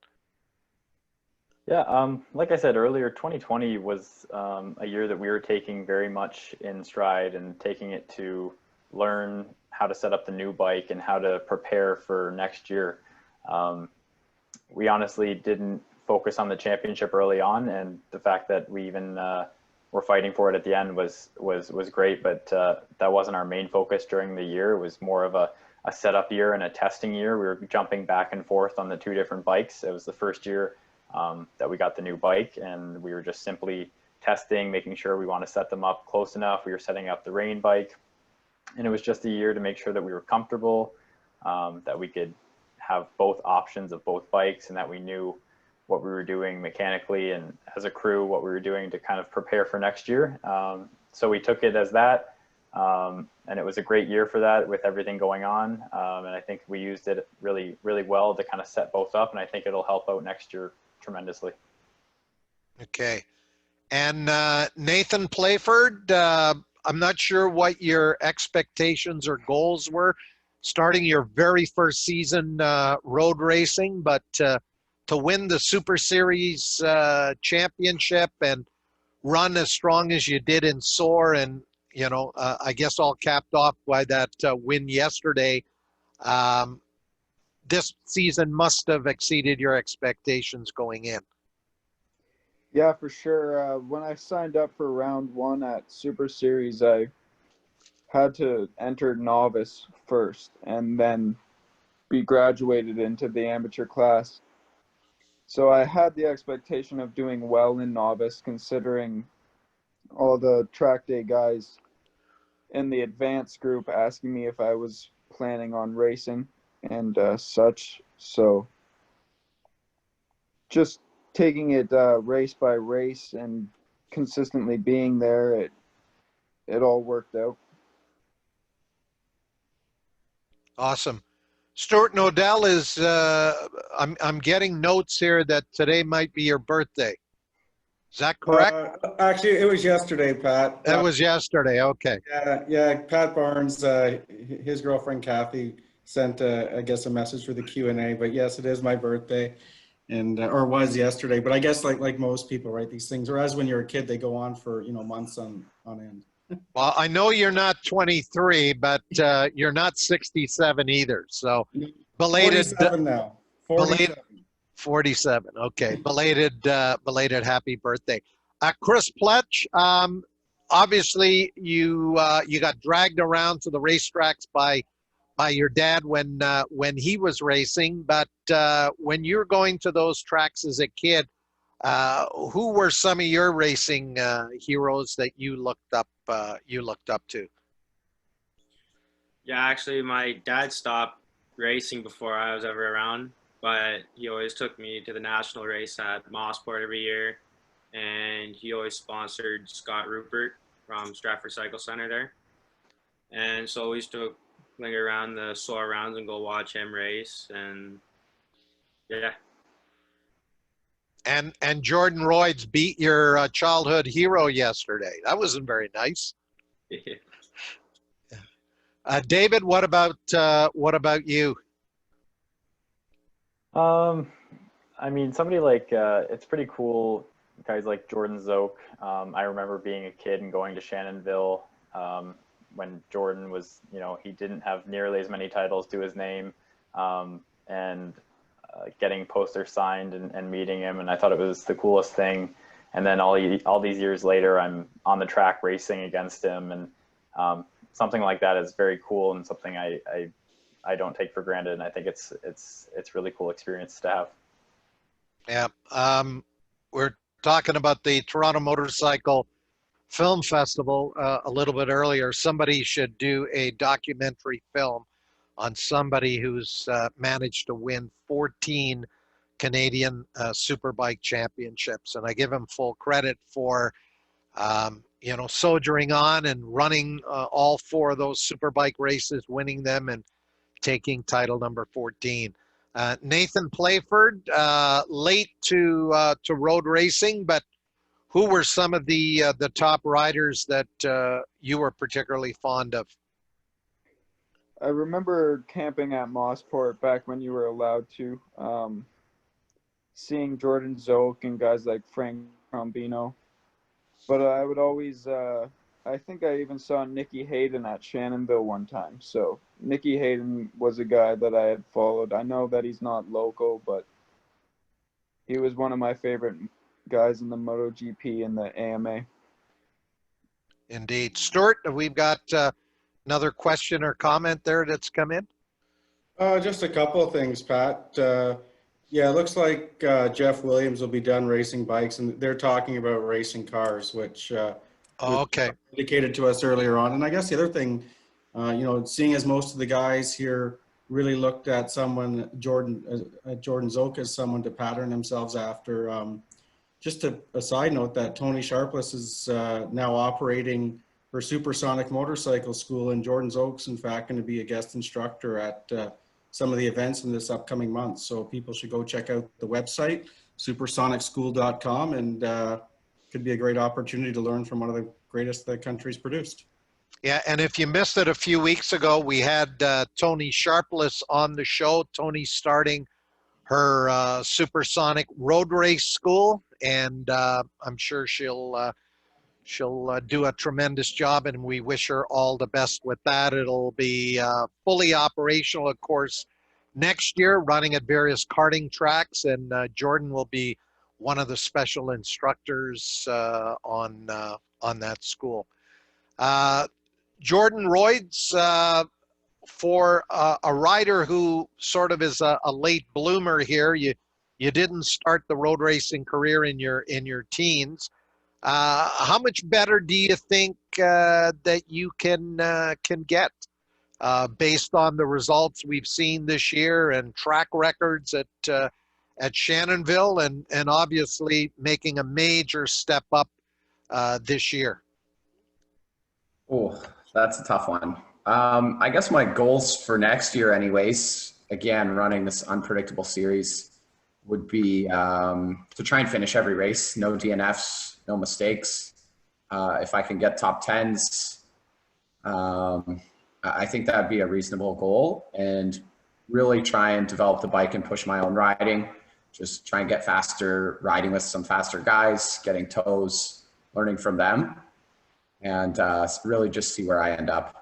Yeah, like I said earlier, 2020 was a year that we were taking very much in stride and taking it to learn how to set up the new bike and how to prepare for next year. We honestly didn't focus on the championship early on, and the fact that we even were fighting for it at the end was great, but that wasn't our main focus during the year. It was more of a setup year and a testing year. We were jumping back and forth on the two different bikes. It was the first year that we got the new bike, and we were just simply testing, making sure we want to set them up close enough. We were setting up the rain bike, and it was just a year to make sure that we were comfortable, that we could have both options of both bikes, and that we knew what we were doing mechanically and as a crew, what we were doing to kind of prepare for next year. So we took it as that, and it was a great year for that with everything going on. And I think we used it really, really well to kind of set both up, and I think it'll help out next year tremendously. Okay. And Nathan Playford, I'm not sure what your expectations or goals were starting your very first season road racing, but to win the Super Series championship and run as strong as you did in SOAR, and I guess all capped off by that win yesterday. This season must have exceeded your expectations going in. Yeah, for sure. When I signed up for round one at Super Series, I had to enter novice first and then be graduated into the amateur class. So I had the expectation of doing well in novice, considering all the track day guys in the advanced group asking me if I was planning on racing and such. So just taking it race by race and consistently being there, it all worked out. Awesome. Stuart and Odell is, I'm getting notes here that today might be your birthday. Is that correct? Actually, it was yesterday, Pat. That was yesterday. Okay. Yeah. Pat Barnes, his girlfriend Kathy sent, I guess, a message for the Q&A. But yes, it is my birthday, and or was yesterday. But I guess like most people, right? These things, or as when you're a kid, they go on for months on end. Well, I know you're not 23, but you're not 67 either. So belated. 47 now. 47. 47. Okay. Belated happy birthday. Chris Pletch, obviously you got dragged around to the racetracks by your dad when he was racing, but when you're going to those tracks as a kid, who were some of your racing heroes that you looked up to? Yeah, actually, my dad stopped racing before I was ever around, but he always took me to the national race at Mossport every year, and he always sponsored Scott Rupert from Stratford Cycle Center there. And so we used to linger around the SOAR rounds and go watch him race, and yeah. And Jordan Royds beat your childhood hero yesterday. That wasn't very nice. David, what about you? I mean, somebody like it's pretty cool. Guys like Jordan Zoke. I remember being a kid and going to Shannonville when Jordan was, he didn't have nearly as many titles to his name, and getting posters signed and meeting him, and I thought it was the coolest thing. And then all these years later, I'm on the track racing against him, and something like that is very cool and something I don't take for granted. And I think it's really cool experience to have. Yeah, we're talking about the Toronto Motorcycle Film Festival a little bit earlier. Somebody should do a documentary film on somebody who's managed to win 14 Canadian Superbike championships. And I give him full credit for, soldiering on and running all 4 of those Superbike races, winning them and taking title number 14. Nathan Playford, late to road racing, but who were some of the top riders that you were particularly fond of? I remember camping at Mossport back when you were allowed to, seeing Jordan Zoke and guys like Frank Trombino. But I would always, I think I even saw Nicky Hayden at Shannonville one time. So Nicky Hayden was a guy that I had followed. I know that he's not local, but he was one of my favorite guys in the MotoGP and the AMA. Indeed. Stuart, we've got another question or comment there that's come in. Just a couple of things, Pat. Yeah, it looks like Jeff Williams will be done racing bikes, and they're talking about racing cars, which Okay. indicated to us earlier on. And I guess the other thing, seeing as most of the guys here really looked at someone, Jordan Zoke, as someone to pattern themselves after. Just a side note that Tony Sharpless is now operating her supersonic motorcycle school, and Jordan Zoke's in fact going to be a guest instructor at some of the events in this upcoming month. So people should go check out the website, supersonicschool.com, and could be a great opportunity to learn from one of the greatest the country's produced. Yeah, and if you missed it a few weeks ago, we had Tony Sharpless on the show. Tony's starting her supersonic road race school, and I'm sure she'll do a tremendous job, and we wish her all the best with that. It'll be fully operational, of course, next year, running at various karting tracks, and Jordan will be one of the special instructors on that school. Jordan Royds, for a rider who sort of is a late bloomer here, you You didn't start the road racing career in your teens. How much better do you think that you can get based on the results we've seen this year and track records at Shannonville, and obviously making a major step up this year? Oh, that's a tough one. I guess my goals for next year, anyways, again, running this unpredictable series, would be to try and finish every race, no DNFs, no mistakes. If I can get top 10s, I think that'd be a reasonable goal, and really try and develop the bike and push my own riding. Just try and get faster, riding with some faster guys, getting toes, learning from them, and really just see where I end up.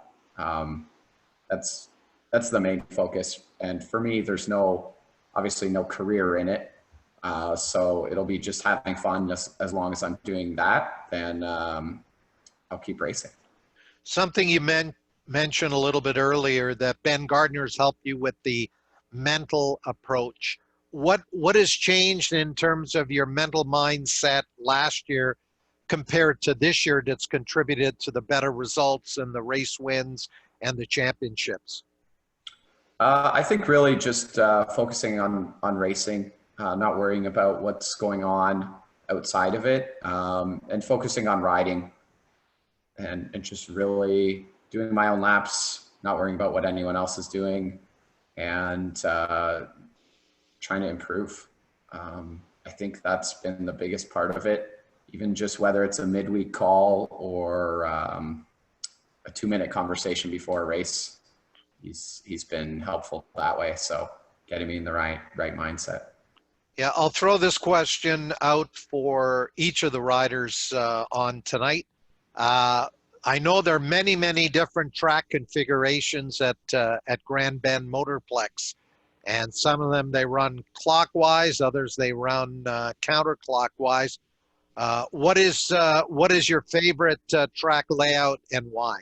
That's the main focus. And for me, there's obviously no career in it. So it'll be just having fun. As long as I'm doing that, then I'll keep racing. Something you mentioned a little bit earlier, that Ben Gardner's helped you with the mental approach. What has changed in terms of your mental mindset last year compared to this year that's contributed to the better results and the race wins and the championships? I think really just focusing on racing, not worrying about what's going on outside of it, and focusing on riding, and just really doing my own laps, not worrying about what anyone else is doing, and trying to improve. I think that's been the biggest part of it, even just whether it's a midweek call or a 2-minute conversation before a race. He's been helpful that way. So getting me in the right mindset. Yeah, I'll throw this question out for each of the riders on tonight. I know there are many different track configurations at Grand Bend Motorplex, and some of them they run clockwise, others they run counterclockwise. What is your favorite track layout and why?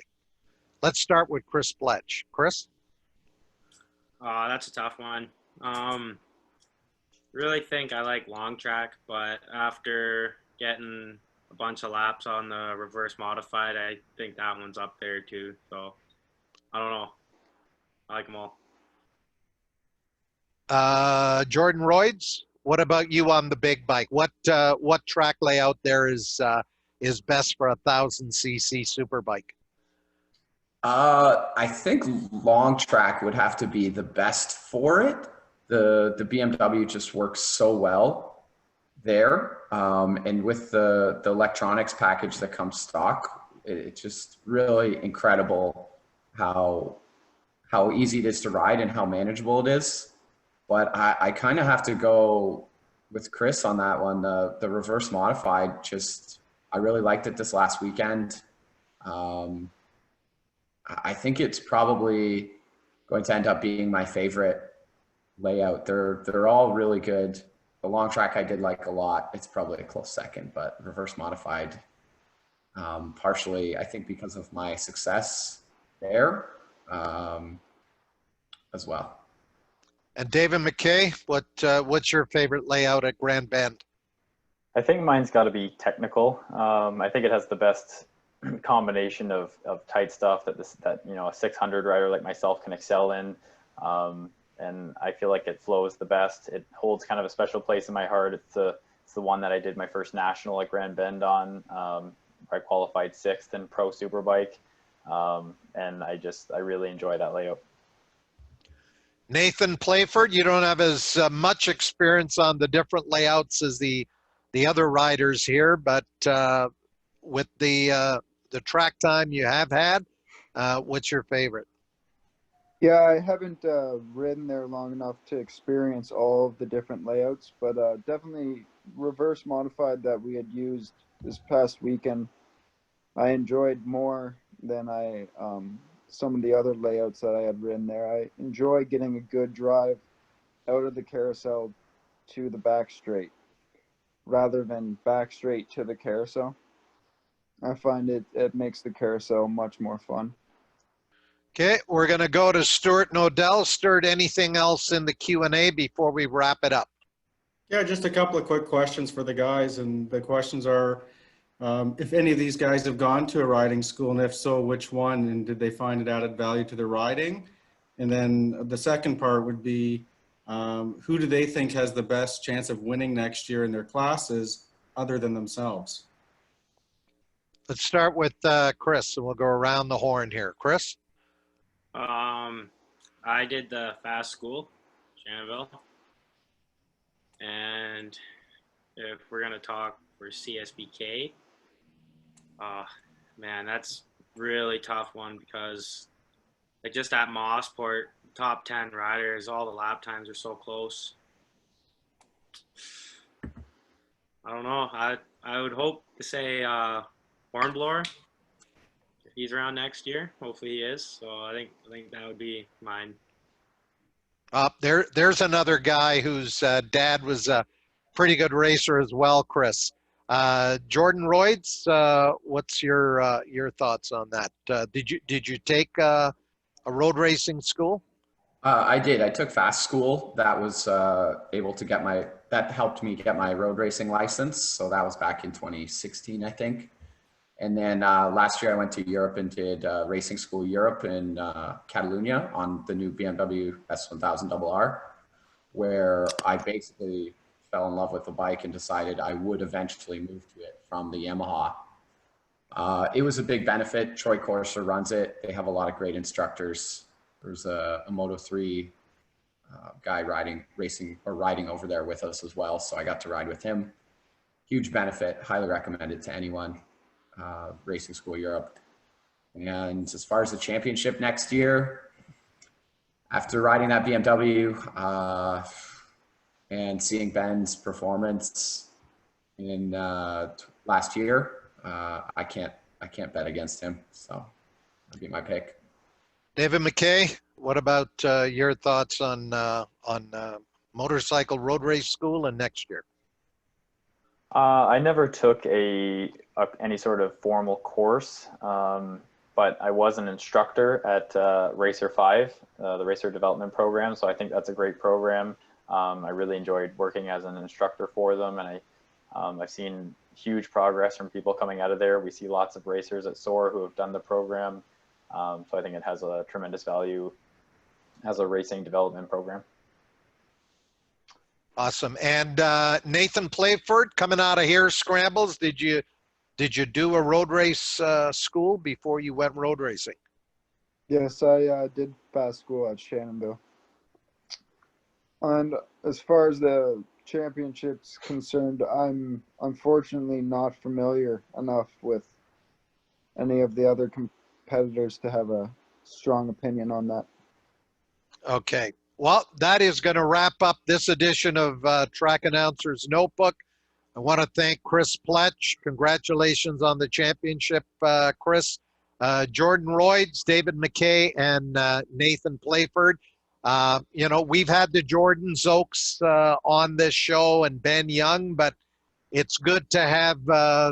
Let's start with Chris Bletch. Chris? That's a tough one. Really think I like long track, but after getting a bunch of laps on the reverse modified, I think that one's up there too. So I don't know. I like them all. Jordan Royds, what about you on the big bike? What track layout there is best for a 1,000cc superbike? I think long track would have to be the best for it. The BMW just works so well there, and with the electronics package that comes stock, it's just really incredible how easy it is to ride and how manageable it is. But I kind of have to go with Chris on that one. The reverse modified, I really liked it this last weekend. I think it's probably going to end up being my favorite layout. They're all really good. The long track I did like a lot. It's probably a close second, but reverse modified, partially I think because of my success there as well. And David McKay, what's your favorite layout at Grand Bend? I think mine's got to be technical. I think it has the best combination of tight stuff that a 600 rider like myself can excel in, and I feel like it flows the best. It holds kind of a special place in my heart. It's the one that I did my first national at Grand Bend on. I qualified 6th in pro superbike, and I really enjoy that layout. Nathan Playford, you don't have as much experience on the different layouts as the other riders here, but with the track time you have had, what's your favorite? Yeah, I haven't ridden there long enough to experience all of the different layouts, but definitely reverse modified that we had used this past weekend, I enjoyed more than some of the other layouts that I had ridden there. I enjoy getting a good drive out of the carousel to the back straight rather than back straight to the carousel. I find it makes the carousel much more fun. Okay, we're going to go to Stuart Nodell. Stuart, anything else in the Q&A before we wrap it up? Yeah, just a couple of quick questions for the guys, and the questions are, if any of these guys have gone to a riding school, and if so, which one, and did they find it added value to their riding? And then the second part would be, who do they think has the best chance of winning next year in their classes other than themselves? Let's start with Chris, and we'll go around the horn here. Chris? I did the fast school, Shannonville. And if we're going to talk for CSBK, man, that's really tough one because like just at Mossport, top 10 riders, all the lap times are so close. I don't know. I would hope to say Hornblower, if he's around next year. Hopefully he is. So I think that would be mine. There's another guy whose dad was a pretty good racer as well, Chris. Jordan Royds, what's your thoughts on that? Did you take a road racing school? I did. I took fast school. That was able to get that helped me get my road racing license. So that was back in 2016, I think. And then last year I went to Europe and did Racing School Europe in Catalonia on the new BMW S1000RR, where I basically fell in love with the bike and decided I would eventually move to it from the Yamaha. It was a big benefit. Troy Corser runs it. They have a lot of great instructors. There's a Moto3 guy riding over there with us as well. So I got to ride with him. Huge benefit. Highly recommend it to anyone. Racing School Europe. And as far as the championship next year, after riding that BMW and seeing Ben's performance in last year, I can't bet against him. So that'd be my pick. David McKay, what about your thoughts on motorcycle road race school and next year? I never took any sort of formal course, but I was an instructor at Racer 5, the Racer Development Program. So I think that's a great program. I really enjoyed working as an instructor for them, and I've seen huge progress from people coming out of there. We see lots of racers at SOAR who have done the program. So I think it has a tremendous value as a racing development program. Awesome. And Nathan Playford, coming out of here, Scrambles, did you do a road race school before you went road racing? Yes, I did fast school at Shannonville. And as far as the championship's concerned, I'm unfortunately not familiar enough with any of the other competitors to have a strong opinion on that. Okay. Well, that is going to wrap up this edition of Track Announcer's Notebook. I want to thank Chris Pletch. Congratulations on the championship, Chris. Jordan Royds, David McKay, and Nathan Playford. We've had the Jordan Zokes on this show and Ben Young, but it's good to have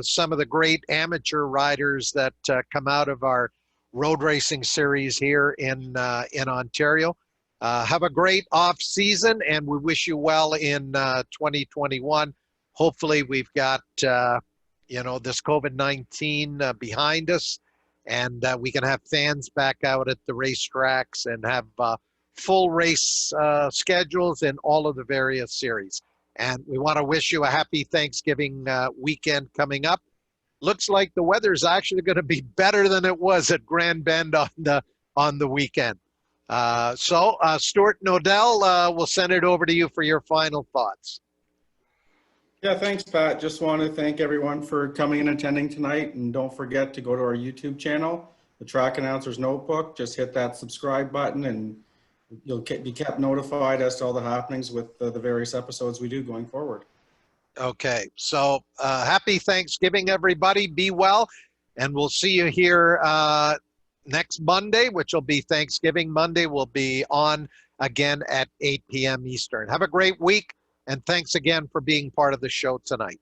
some of the great amateur riders that come out of our road racing series here in Ontario. Have a great off season, and we wish you well in 2021. Hopefully we've got, this COVID-19 behind us, and we can have fans back out at the racetracks and have full race schedules in all of the various series. And we want to wish you a happy Thanksgiving weekend coming up. Looks like the weather's actually going to be better than it was at Grand Bend on the weekend. So Stuart Nodell, we'll send it over to you for your final thoughts. Yeah, thanks, Pat. Just want to thank everyone for coming and attending tonight. And don't forget to go to our YouTube channel, the Track Announcer's Notebook. Just hit that subscribe button and you'll be kept notified as to all the happenings with the various episodes we do going forward. Okay, so happy Thanksgiving, everybody. Be well, and we'll see you here next Monday, which will be Thanksgiving Monday. We'll be on again at 8 p.m. Eastern. Have a great week, and thanks again for being part of the show tonight.